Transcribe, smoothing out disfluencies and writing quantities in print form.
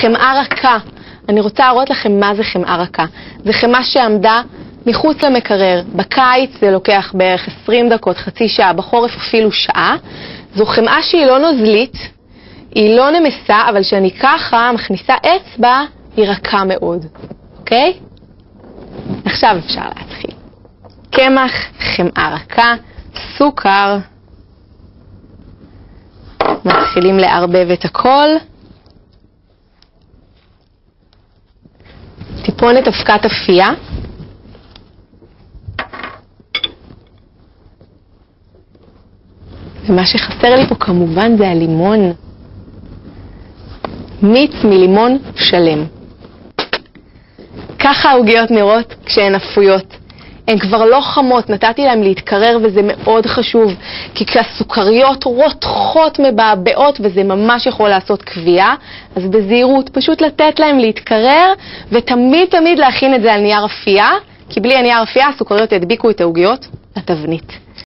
חמאה רכה. אני רוצה להראות לכם מה זה חמאה רכה. זה חמאה שעמדה מחוץ למקרר. בקיץ זה לוקח בערך 20 דקות, חצי שעה, בחורף אפילו שעה. זו חמאה שהיא לא נוזלית, היא לא נמסה, אבל שאני ככה מכניסה אצבע, היא רכה מאוד. אוקיי? עכשיו אפשר להתחיל. קמח, חמאה רכה, סוכר. מתחילים לערבב את הכל. טיפונת אבקת אפייה. ומה שחסר לי פה כמובן זה הלימון. מיץ מלימון שלם. ככה העוגיות נראות כשהן אפויות. הן כבר לא חמות, נתתי להן להתקרר וזה מאוד חשוב, כי הסוכריות רותחות מבעבעות וזה ממש יכול לעשות כוויה, אז בזהירות פשוט לתת להן להתקרר ותמיד תמיד להכין את זה על נייר אפייה, כי בלי הנייר אפייה הסוכריות ידביקו את העוגיות לתבנית.